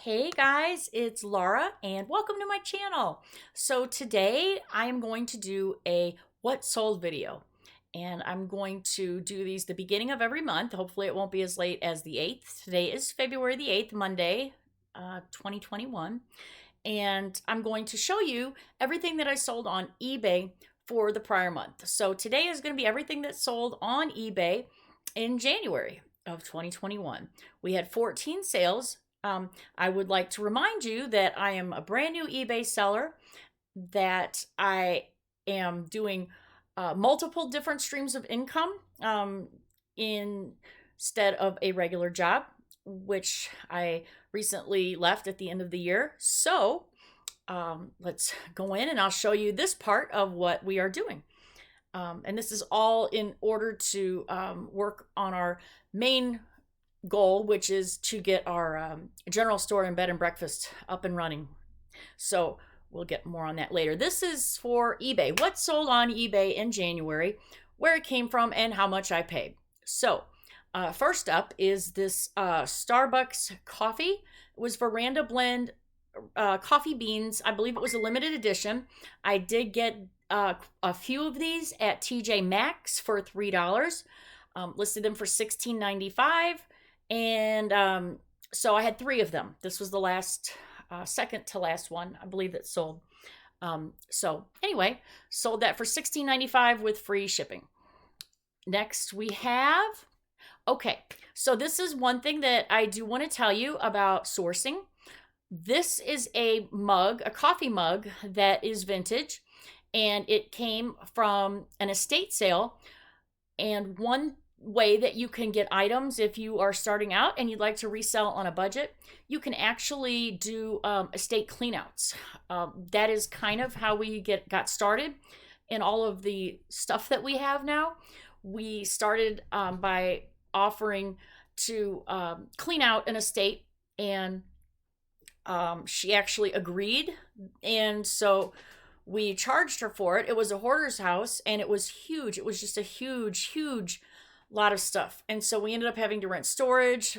Hey guys, it's Laura and welcome to my channel. So today I am going to do a what sold video, and I'm going to do these the beginning of every month. Hopefully it won't be as late as the 8th. Today is February the 8th, Monday, 2021. And I'm going to show you everything that I sold on eBay for the prior month. So today is going to be everything that sold on eBay in January of 2021. We had 14 sales. I would like to remind you that I am a brand new eBay seller, that I am doing multiple different streams of income instead of a regular job, which I recently left at the end of the year. So let's go in and I'll show you this part of what we are doing. And this is all in order to work on our main goal, which is to get our general store and bed and breakfast up and running. So we'll get more on that later. This is for eBay. What sold on eBay in January, where it came from, and how much I paid. So first up is this Starbucks coffee. It was Veranda Blend coffee beans. I believe it was a limited edition. I did get a few of these at TJ Maxx for $3. Listed them for $16.95. And so I had 3 of them. This was the last, second to last one, I believe, that sold. So anyway, sold that for $16.95 with free shipping. Next we have, okay, so this is one thing that I do want to tell you about sourcing. This is a mug, a coffee mug that is vintage, and it came from an estate sale. And one way that you can get items if you are starting out and you'd like to resell on a budget, you can actually do estate cleanouts. That is kind of how we got started in all of the stuff that we have now. We started by offering to clean out an estate, and she actually agreed, and so we charged her for it. It was a hoarder's house, and it was huge. It was just a huge lot of stuff. And so we ended up having to rent storage.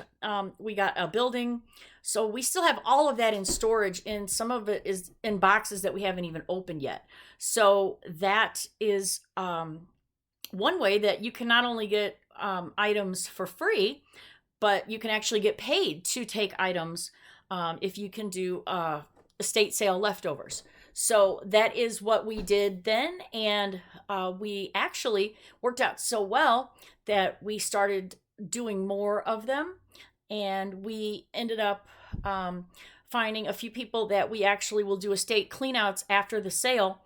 We got a building. So we still have all of that in storage, and some of it is in boxes that we haven't even opened yet. So that is one way that you can not only get items for free, but you can actually get paid to take items if you can do estate sale leftovers. So that is what we did then, and we actually worked out so well that we started doing more of them, and we ended up finding a few people that we actually will do estate cleanouts after the sale,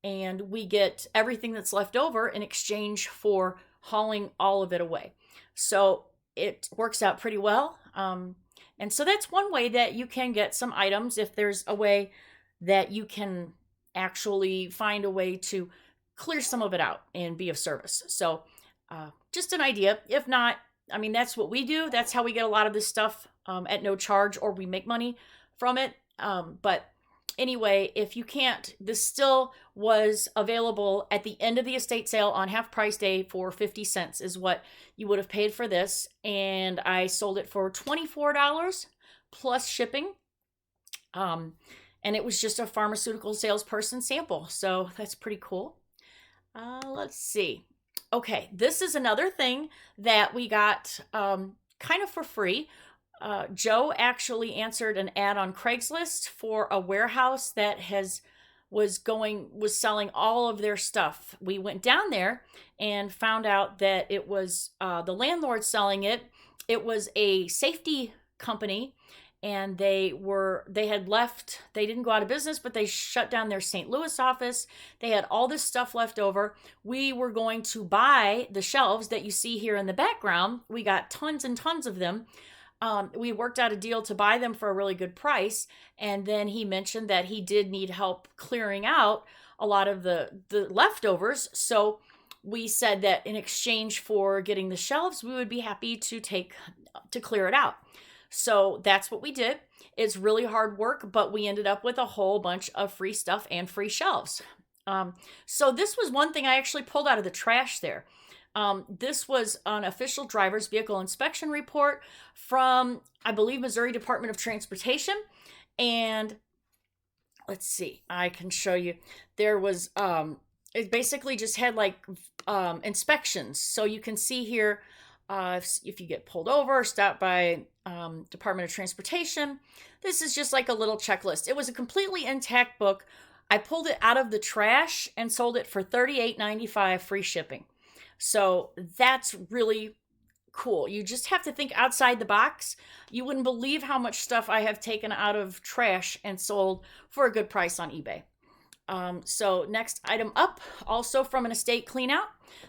and we get everything that's left over in exchange for hauling all of it away. So it works out pretty well. And so that's one way that you can get some items, if there's a way that you can actually find a way to clear some of it out and be of service. So just an idea. If not, I mean, that's what we do. That's how we get a lot of this stuff at no charge, or we make money from it. But anyway, if you can't, this still was available at the end of the estate sale on half price day for 50 cents is what you would have paid for this. And I sold it for $24 plus shipping. And it was just a pharmaceutical salesperson sample. So that's pretty cool. Let's see. Okay, this is another thing that we got kind of for free. Joe actually answered an ad on Craigslist for a warehouse that was selling all of their stuff. We went down there and found out that it was the landlord selling it. It was a safety company, and they had left. They didn't go out of business, but they shut down their St. Louis office. They had all this stuff left over. We were going to buy the shelves that you see here in the background. We got tons and tons of them. We worked out a deal to buy them for a really good price. And then he mentioned that he did need help clearing out a lot of the leftovers. So we said that in exchange for getting the shelves, we would be happy to clear it out. So that's what we did. It's really hard work, but we ended up with a whole bunch of free stuff and free shelves. So this was one thing I actually pulled out of the trash there. This was an official driver's vehicle inspection report from, I believe, Missouri Department of Transportation. And let's see, I can show you. There was, it basically just had like inspections. So you can see here, if you get pulled over or stopped by Department of Transportation, this is just like a little checklist. It was a completely intact book. I pulled it out of the trash and sold it for $38.95 free shipping. So that's really cool. You just have to think outside the box. You wouldn't believe how much stuff I have taken out of trash and sold for a good price on eBay. So next item up, also from an estate cleanout.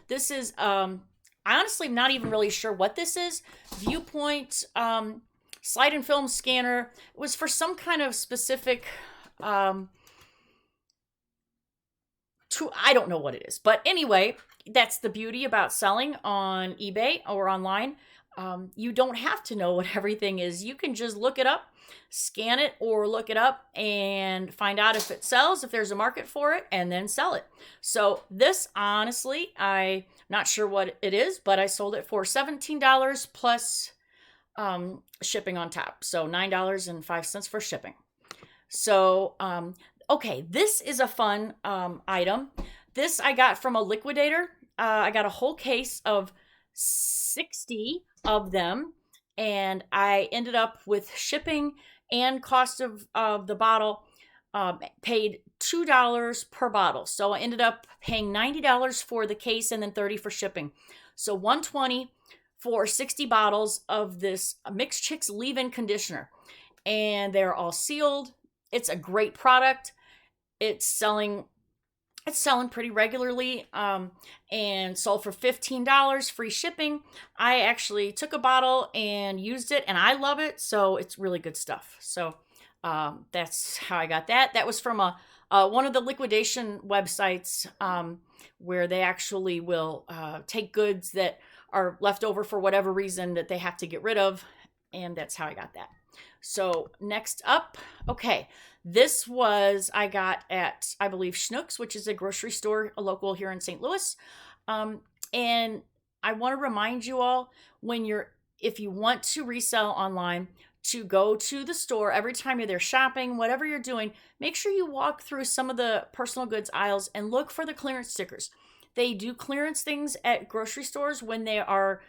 This is, I honestly am not even really sure what this is. Viewpoint slide and film scanner. It was for some kind of specific, I don't know what it is. But anyway, that's the beauty about selling on eBay or online. You don't have to know what everything is. You can just look it up, scan it, or look it up and find out if it sells, if there's a market for it, and then sell it. So this, honestly, I'm not sure what it is, but I sold it for $17 plus shipping on top. So $9.05 for shipping. So, okay, this is a fun item. This I got from a liquidator. I got a whole case of 60 of them, and I ended up with shipping and cost of the bottle, paid $2 per bottle. So I ended up paying $90 for the case and then $30 for shipping. So $120 for 60 bottles of this Mixed Chicks leave-in conditioner. And they're all sealed. It's a great product. It's selling pretty regularly, and sold for $15 free shipping. I actually took a bottle and used it, and I love it, so it's really good stuff. So that's how I got that. That was from one of the liquidation websites, where they actually will take goods that are left over for whatever reason that they have to get rid of, and that's how I got that. So next up, okay, this was, I got at, I believe, Schnucks, which is a grocery store, a local here in St. Louis. And I want to remind you all, if you want to resell online, to go to the store every time you're there shopping, whatever you're doing, make sure you walk through some of the personal goods aisles and look for the clearance stickers. They do clearance things at grocery stores when they are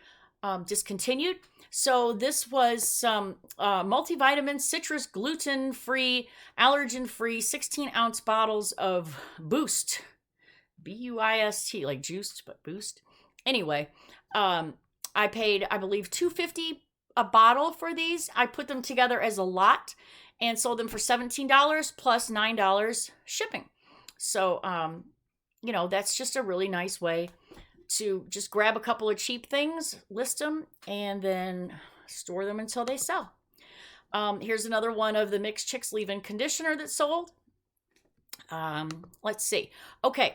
discontinued. So this was some multivitamin, citrus, gluten-free, allergen-free 16-ounce bottles of Boost. B-U-I-S-T, like juiced, but Boost. Anyway, I paid, I believe, $2.50 a bottle for these. I put them together as a lot and sold them for $17 plus $9 shipping. So, that's just a really nice way to just grab a couple of cheap things, list them, and then store them until they sell. Here's another one of the Mixed Chicks leave-in conditioner that sold. Let's see. Okay,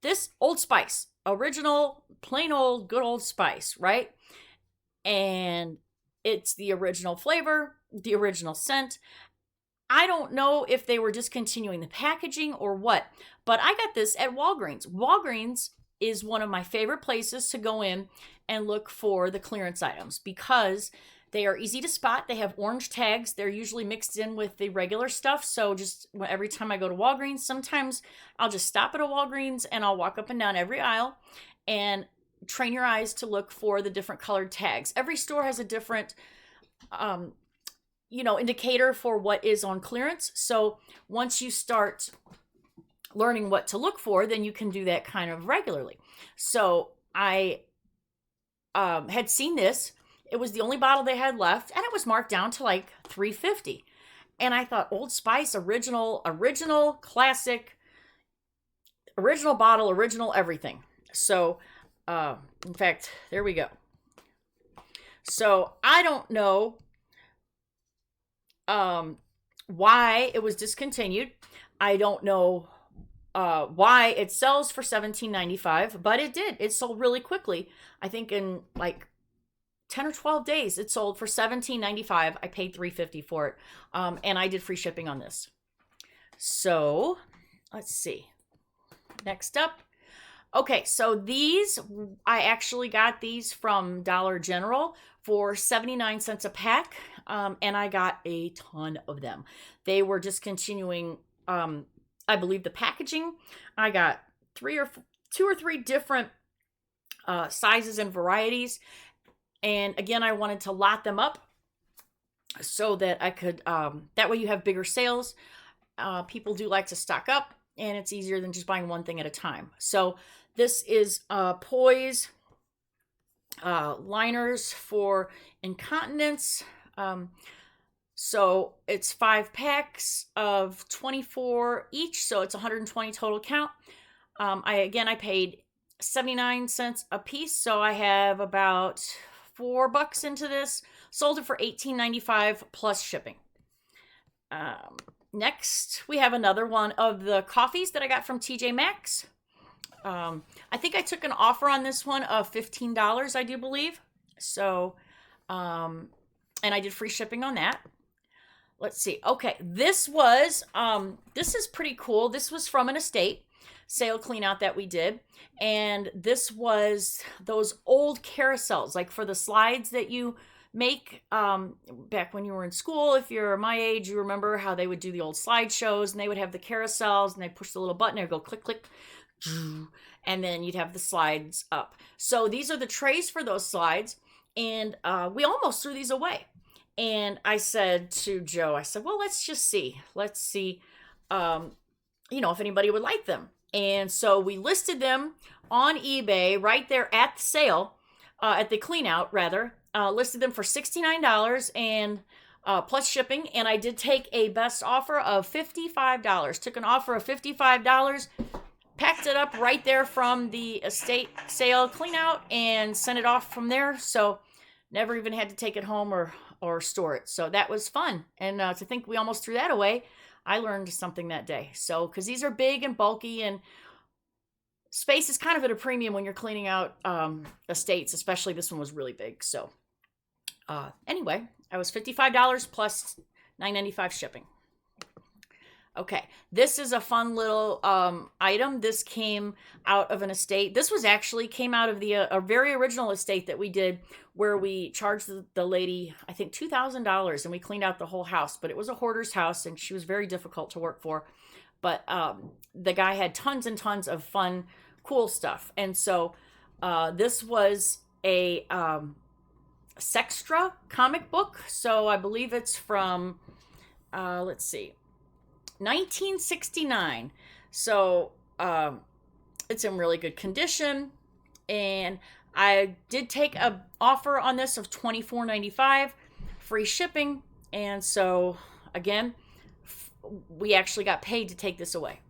this Old Spice, original, plain old, good old Spice, right? And it's the original flavor, the original scent. I don't know if they were discontinuing the packaging or what, but I got this at Walgreens. Walgreens is one of my favorite places to go in and look for the clearance items because they are easy to spot. They have orange tags. They're usually mixed in with the regular stuff. So just every time I go to Walgreens, sometimes I'll just stop at a Walgreens and I'll walk up and down every aisle and train your eyes to look for the different colored tags. Every store has a different, indicator for what is on clearance. So once you start learning what to look for, then you can do that kind of regularly. So I had seen this. It was the only bottle they had left, and it was marked down to like $3.50. And I thought, Old Spice, original, classic, original bottle, original everything. So, in fact, there we go. So I don't know why it was discontinued. I don't know why it sells for $17.95, but it did. It sold really quickly. I think in like 10 or 12 days, it sold for $17.95. I paid $3.50 for it, and I did free shipping on this. So let's see. Next up, Okay, so these, I actually got these from Dollar General for 79 cents a pack, and I got a ton of them. They were discontinuing, I believe, the packaging. I got two or three different sizes and varieties. And again, I wanted to lot them up so that I could, that way you have bigger sales. People do like to stock up, and it's easier than just buying one thing at a time. So this is Poise liners for incontinence. So it's 5 packs of 24 each, so it's 120 total count. I paid 79 cents a piece, so I have about $4 into this. Sold it for $18.95 plus shipping. Next, we have another one of the coffees that I got from TJ Maxx. I think I took an offer on this one of $15, I do believe. So, and I did free shipping on that. Let's see. Okay, this is pretty cool. This was from an estate sale clean out that we did. And this was those old carousels, like for the slides that you make back when you were in school. If you're my age, you remember how they would do the old slideshows, and they would have the carousels, and they push the little button and it would go click, click, and then you'd have the slides up. So these are the trays for those slides, and we almost threw these away. And I said to Joe, I said, well, let's see, if anybody would like them. And so we listed them on eBay right there at the sale, at the clean out rather, listed them for $69 and plus shipping. And I did take a best offer of $55. Took an offer of $55, packed it up right there from the estate sale clean out, and sent it off from there. So never even had to take it home or store it. So that was fun. And to think we almost threw that away, I learned something that day. So, because these are big and bulky, and space is kind of at a premium when you're cleaning out estates, especially this one was really big. So anyway, I was $55 plus $9.95 shipping. Okay, this is a fun little item. This came out of an estate. This was actually came out of a very original estate that we did, where we charged the lady, I think, $2,000, and we cleaned out the whole house. But it was a hoarder's house, and she was very difficult to work for. But the guy had tons and tons of fun, cool stuff. And so this was a Sextra comic book. So I believe it's from, let's see, 1969. So it's in really good condition, and I did take a offer on this of $24.95 free shipping. And so again, we actually got paid to take this away.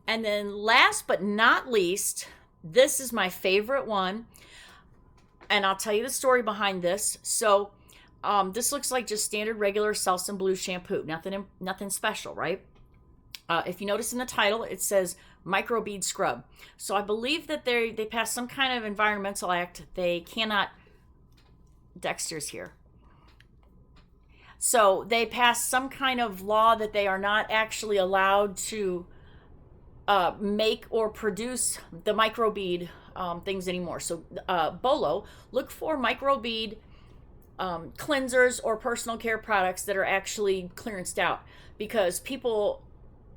And then last but not least, this is my favorite one, and I'll tell you the story behind this. So this looks like just standard regular Selsun Blue shampoo. Nothing special, right? If you notice in the title, it says microbead scrub. So I believe that they passed some kind of environmental act. They cannot, Dexter's here. So they passed some kind of law that they are not actually allowed to make or produce the microbead things anymore. So BOLO, look for microbead cleansers or personal care products that are actually clearanced out, because people,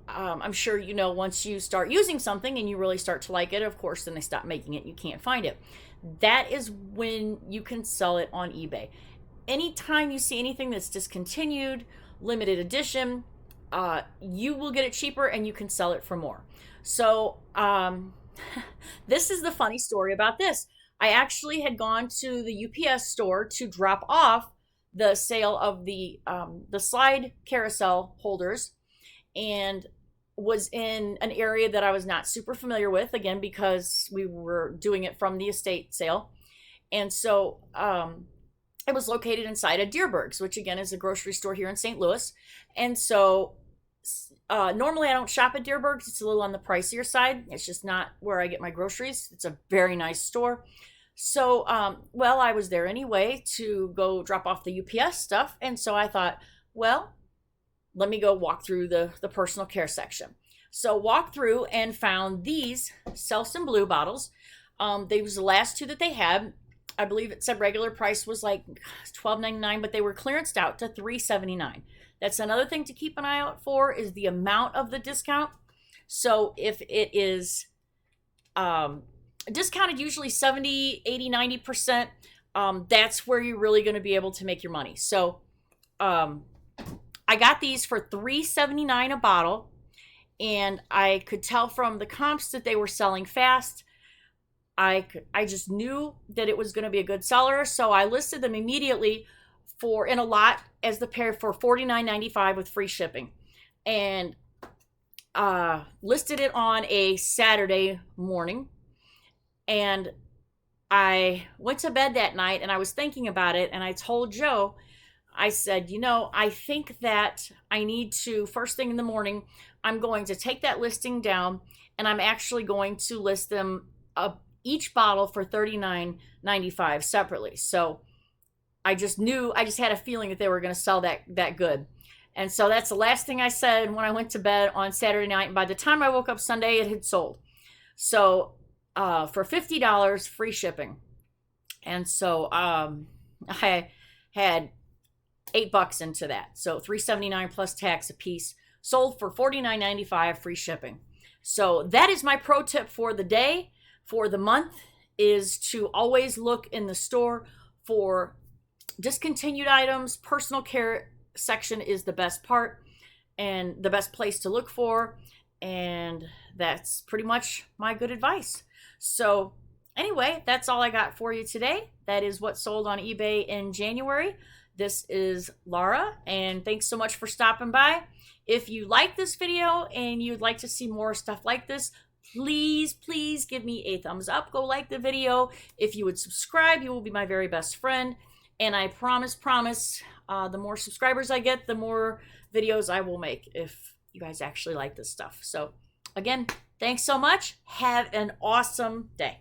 I'm sure you know, once you start using something and you really start to like it, of course, then they stop making it. You can't find it. That is when you can sell it on eBay. Anytime you see anything that's discontinued, limited edition, you will get it cheaper and you can sell it for more. So this is the funny story about this. I actually had gone to the UPS store to drop off the sale of the slide carousel holders, and was in an area that I was not super familiar with, again, because we were doing it from the estate sale. And so it was located inside a Deerberg's, which again is a grocery store here in St. Louis. And so normally I don't shop at Deerberg's. It's a little on the pricier side. It's just not where I get my groceries. It's a very nice store. So, I was there anyway to go drop off the UPS stuff. And so I thought, well, let me go walk through the personal care section. So walked through and found these Selsun Blue bottles. They was the last two that they had. I believe it said regular price was like $12.99, but they were clearanced out to $3.79. That's another thing to keep an eye out for, is the amount of the discount. So if it is discounted usually 70, 80, 90%, that's where you're really going to be able to make your money. So I got these for $3.79 a bottle, and I could tell from the comps that they were selling fast. I just knew that it was going to be a good seller, so I listed them immediately in a lot as the pair for $49.95 with free shipping, and listed it on a Saturday morning. And I went to bed that night and I was thinking about it, and I told Joe, I said, I think that I need to, first thing in the morning, I'm going to take that listing down, and I'm actually going to list them each bottle for $39.95 separately. So I just had a feeling that they were going to sell that good. And so that's the last thing I said when I went to bed on Saturday night. And by the time I woke up Sunday, it had sold. So for $50, free shipping. And so I had $8 into that. So $3.79 plus tax a piece, sold for $49.95, free shipping. So that is my pro tip for the day. For the month, is to always look in the store for discontinued items. Personal care section is the best part and the best place to look for. And that's pretty much my good advice. So anyway, that's all I got for you today. That is what sold on eBay in January. This is Laura, and thanks so much for stopping by. If you like this video and you'd like to see more stuff like this, please give me a thumbs up. Go like the video. If you would subscribe, you will be my very best friend. And I promise, the more subscribers I get, the more videos I will make, if you guys actually like this stuff. So again, thanks so much. Have an awesome day.